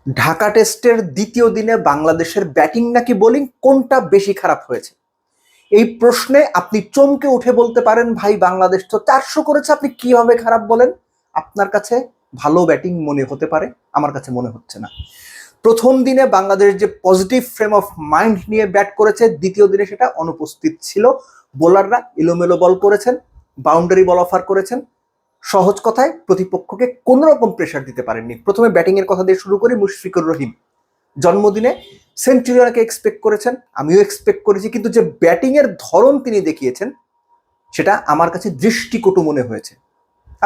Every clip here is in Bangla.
ঢাকা টেস্টের দ্বিতীয় দিনে বাংলাদেশের ব্যাটিং নাকি বোলিং কোনটা বেশি খারাপ হয়েছে? এই প্রশ্নে আপনি চমকে উঠে বলতে পারেন, ভাই বাংলাদেশ তো 400 করেছে, আপনি কিভাবে খারাপ বলেন? আপনার কাছে ভালো ব্যাটিং মনে হতে পারে, আমার কাছে মনে হচ্ছে না। প্রথম দিনে বাংলাদেশ যে পজিটিভ ফ্রেম অফ মাইন্ড নিয়ে ব্যাট করেছে, দ্বিতীয় দিনে সেটা অনুপস্থিত ছিল। বোলাররা এলোমেলো বল করেছেন, বাউন্ডারি বল অফার করেছেন। সহজ কথায় প্রতিপক্ষকে কোনো রকম প্রেশার দিতে পারেননি। প্রথমে ব্যাটিং এর কথা দিয়ে শুরু করি। মুশফিকুর রহিম জন্মদিনে সেঞ্চুরিয়ানকে এক্সপেক্ট করেছেন, আমিও এক্সপেক্ট করেছি, কিন্তু যে ব্যাটিং এর ধরন তিনি দেখিয়েছেন সেটা আমার কাছে দৃষ্টিকটু মনে হয়েছে।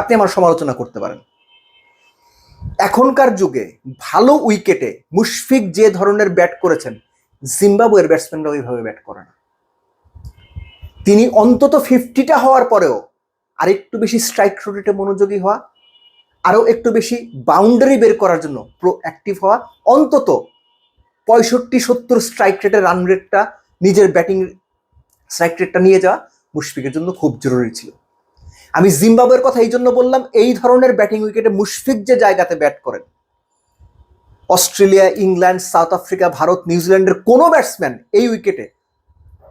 আপনি আমার সমালোচনা করতে পারেন। এখনকার যুগে ভালো উইকেটে মুশফিক যে ধরনের ব্যাট করেছেন, জিম্বাবুয়ের ব্যাটসম্যানরা ওইভাবে ব্যাট করে না। তিনি অন্তত 50টা হওয়ার পরেও আরেকটু বেশি স্ট্রাইক রোটেটে মনোযোগী হওয়া, আরো একটু বেশি বাউন্ডারি বের করার জন্য প্রোঅ্যাক্টিভ হওয়া, অন্তত 65-70 স্ট্রাইক রেটে রান রেটটা, নিজের ব্যাটিং স্ট্রাইক রেটটা নিয়ে যাওয়া মুশফিকের জন্য খুব জরুরি ছিল। আমি জিম্বাবুয়ের কথা এই জন্য বললাম, এই ধরনের ব্যাটিং উইকেটে মুশফিক যে জায়গাতে ব্যাট করেন, Australia, England, south Africa, Bharat, নিউজিল্যান্ডের কোনো ব্যাটসম্যান এই উইকেটে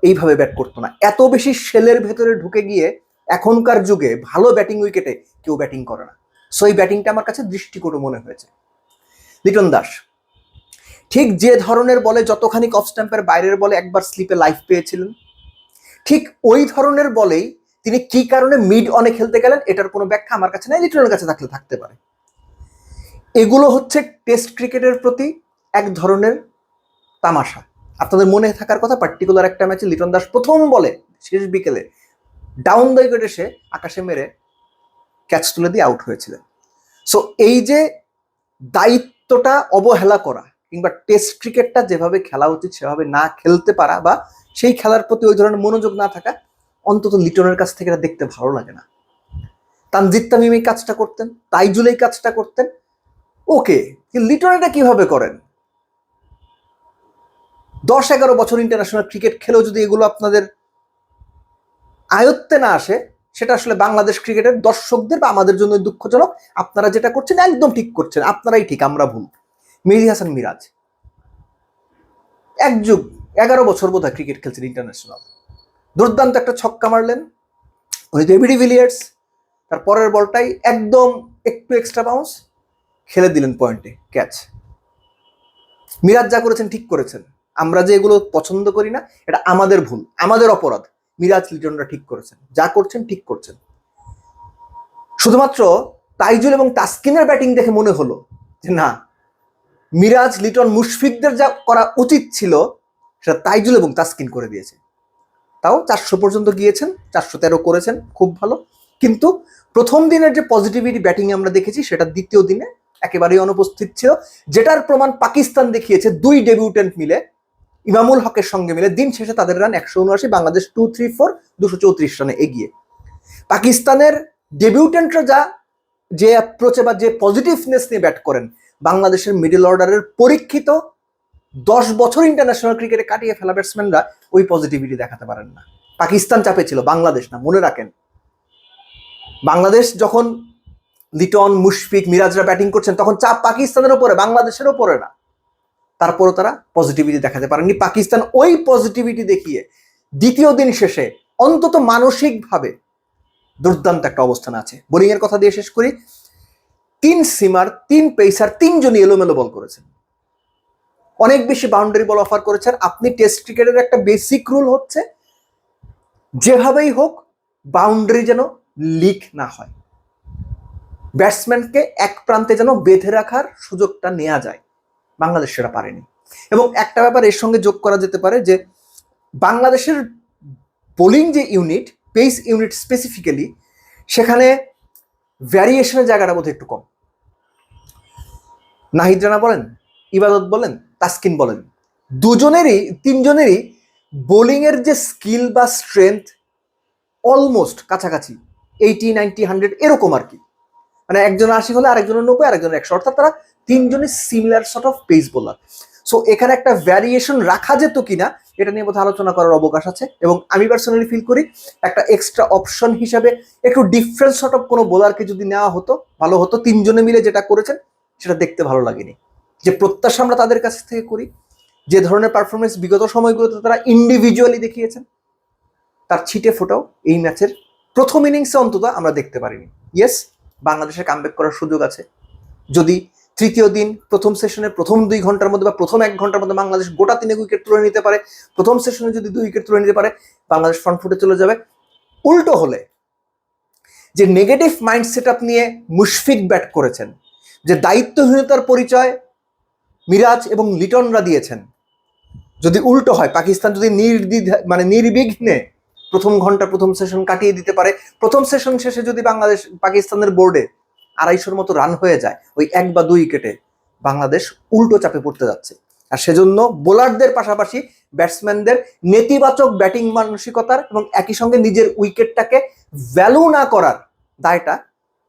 এইভাবে ব্যাট করতো না। এত বেশি শেলের ভেতরে ঢুকে গিয়ে এখনকার যুগে ভালো ব্যাটিং উইকেটে কেউ ব্যাটিং করে না। সো এই ব্যাটিংটা আমার কাছে দৃষ্টিকটু মনে হয়েছে। লিটন দাস ঠিক যে ধরনের বলে, যতখানি অফ স্ট্যাম্পের বাইরের বলে একবার স্লিপে লাইফ পেয়েছিলেন, ঠিক ওই ধরনের বলেই তিনি কি কারণে মিড অনে খেলতে গেলেন, এটার কোনো ব্যাখ্যা আমার কাছে নাই, লিটনের কাছে থাকলে থাকতে পারে। এগুলো হচ্ছে টেস্ট ক্রিকেটের প্রতি এক ধরনের তামাশা। আপনাদের মনে থাকার কথা, পার্টিকুলার একটা ম্যাচে লিটন দাস প্রথম বলে শেষ বিকেলে ডাউন দ্য উইকেট এসে আকাশে মেরে ক্যাচ তুলে দিয়ে আউট হয়েছিলেন। সো এই যে দায়িত্বটা অবহেলা করা, কিংবা টেস্ট ক্রিকেটটা যেভাবে খেলা উচিত সেভাবে না খেলতে পারা, বা সেই খেলার প্রতি ওই ধরনের মনোযোগ না থাকা, অন্তত লিটনের কাছ থেকে এটা দেখতে ভালো লাগে না। তানজিদ তামিম এই কাজটা করতেন, তাইজুল এই কাজটা করতেন, ওকে, লিটন এটা কিভাবে করেন? 10-11 বছর ইন্টারন্যাশনাল ক্রিকেট খেলেও যদি এগুলো আপনাদের আয়ত্তে না আসে, সেটা আসলে বাংলাদেশ ক্রিকেটের দর্শকদের বা আমাদের জন্য দুঃখজনক। আপনারা যেটা করছেন একদম ঠিক করছেন, আপনারাই ঠিক, আমরা ভুল। মেহেদী হাসান মিরাজ 11 বছর বোধহয় ক্রিকেট খেলছেন ইন্টারন্যাশনাল, দুর্দান্ত একটা ছক্কা মারলেন, ওই ডেভিড ডিভিলিয়ার্স তার পরের বলটাই একদম একটু এক্সট্রা বাউন্স খেলে দিলেন পয়েন্টে ক্যাচ। মিরাজ যা করেছেন ঠিক করেছেন। আমরা যে এগুলো পছন্দ করি না, এটা আমাদের ভুল, আমাদের অপরাধ। মিরাজ লিটনরা ঠিক করেছেন, যা করছেন ঠিক করছেন। শুধুমাত্র তাইজুল এবং তাসকিনের ব্যাটিং দেখে মনে হলো যে না, মিরাজ, লিটন, মুশফিকদের যা করা উচিত ছিল সেটা তাইজুল এবং তাসকিন করে দিয়েছে। তাও 400 পর্যন্ত গিয়েছেন, 413 করেছেন, খুব ভালো। কিন্তু প্রথম দিনের যে পজিটিভিটি ব্যাটিং আমরা দেখেছি, সেটা দ্বিতীয় দিনে একেবারেই অনুপস্থিত ছিল, যেটার প্রমাণ পাকিস্তান দেখিয়েছে। 2 ডেবিউটেন্ট মিলে, ইমামুল হকের সঙ্গে মিলে দিন শেষে তাদের রান 179, বাংলাদেশ 234, 234 রানে এগিয়ে। পাকিস্তানের ডেবিউটেন্টরা যে অ্যাপ্রোচে বা যে পজিটিভনেস নিয়ে ব্যাট করেন, বাংলাদেশের মিডল অর্ডারের পরীক্ষিত 10 বছর ইন্টারন্যাশনাল ক্রিকেটে কাটিয়ে ফেলা ব্যাটসম্যানরা ওই পজিটিভিটি দেখাতে পারেন না। পাকিস্তান চাপে ছিল, বাংলাদেশ না, মনে রাখেন। বাংলাদেশ যখন লিটন, মুশফিক, মিরাজরা ব্যাটিং করছেন, তখন চাপ পাকিস্তানের উপরে, বাংলাদেশের উপরে না। তারপরও তারা পজিটিভিটি দেখাতে পারেননি। পাকিস্তান ওই পজিটিভিটি দেখিয়ে দ্বিতীয় দিন শেষে অন্তত মানসিকভাবে দুর্দান্ত একটা অবস্থান আছে। বোলিং এর কথা দিয়ে শেষ করি। 3 সিমার, 3 পেসার, 3 জনই এলোমেলো বল করেছেন, অনেক বেশি বাউন্ডারি বল অফার করেছেন। আপনি টেস্ট ক্রিকেটের একটা বেসিক রুল হচ্ছে, যেভাবেই হোক বাউন্ডারি যেন লিক না হয়, ব্যাটসম্যানকে এক প্রান্তে যেন বেঁধে রাখার সুযোগটা নেওয়া যায়। বাংলাদেশ সেটা পারেনি। এবং একটা ব্যাপার এর সঙ্গে যোগ করা যেতে পারে, যে বাংলাদেশের বোলিং যে ইউনিট, পেস ইউনিট স্পেসিফিক্যালি, সেখানে ভ্যারিয়েশনের জায়গাটা বোধহয় একটু কম। নাহিদ রানা বলেন, ইবাদত বলেন, তাসকিন বলেন, তিনজনেরই বোলিং এর যে স্কিল বা স্ট্রেংথ অলমোস্ট কাছাকাছি, 80, 90, 100 এরকম আর কি। মানে একজন 80 হলে আরেকজনের 90, আরেকজনের 100, অর্থাৎ তারা তিনজনই similar sort of pace bowler. So এখানে একটা ভ্যারিয়েশন রাখা যেত কিনা, এটা নিয়ে বোধহয় আলোচনা করার অবকাশ আছে। এবং আমি পার্সোনালি ফিল করি, একটা এক্সট্রা অপশন হিসাবে একটু ডিফারেন্ট সর্ট অফ কোনো বোলারকে যদি নেওয়া হতো ভালো হতো। 3 জনে মিলে যেটা করেছেন সেটা দেখতে ভালো লাগেনি। যে প্রত্যাশা আমরা তাদের কাছ থেকে করি, যে ধরনের পারফরমেন্স বিগত সময়গুলোতে তারা ইন্ডিভিজুয়ালি দেখিয়েছেন, তার ছিটে ফোটাও এই ম্যাচের প্রথম ইনিংসে অন্তত আমরা দেখতে পারিনি। ইয়েস, বাংলাদেশের কামব্যাক করার সুযোগ আছে। যদি তৃতীয় দিন প্রথম সেশনের প্রথম 2 ঘন্টার মধ্যে বা প্রথম 1 ঘন্টার মধ্যে বাংলাদেশ গোটা 3 উইকেট তুলে নিতে পারে, প্রথম সেশনে যদি 2 উইকেট তুলে নিতে পারে, বাংলাদেশ ফ্রন্ট ফুটে চলে যাবে। উল্টো হলে যে নেগেটিভ মাইন্ড সেট আপ নিয়ে মুশফিক ব্যাট করেছেন, যে দায়িত্বহীনতার পরিচয় মিরাজ এবং লিটনরা দিয়েছেন, যদি উল্টো হয়, পাকিস্তান যদি নির্বিঘ্নে প্রথম ঘন্টা প্রথম সেশন কাটিয়ে দিতে পারে, প্রথম সেশন শেষে যদি বাংলাদেশ পাকিস্তানের বোর্ডে 250 মতো রান হয়ে যায় ওই 1 বা 2 উইকেটে, বাংলাদেশ উল্টো চাপে পড়তে যাচ্ছে। আর সেজন্য বোলারদের পাশাপাশি ব্যাটসম্যানদের নেতিবাচক ব্যাটিং মানসিকতার এবং একই সঙ্গে নিজের উইকেটটাকে ভ্যালু না করার দায়টা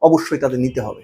অবশ্যই তাদের নিতে হবে।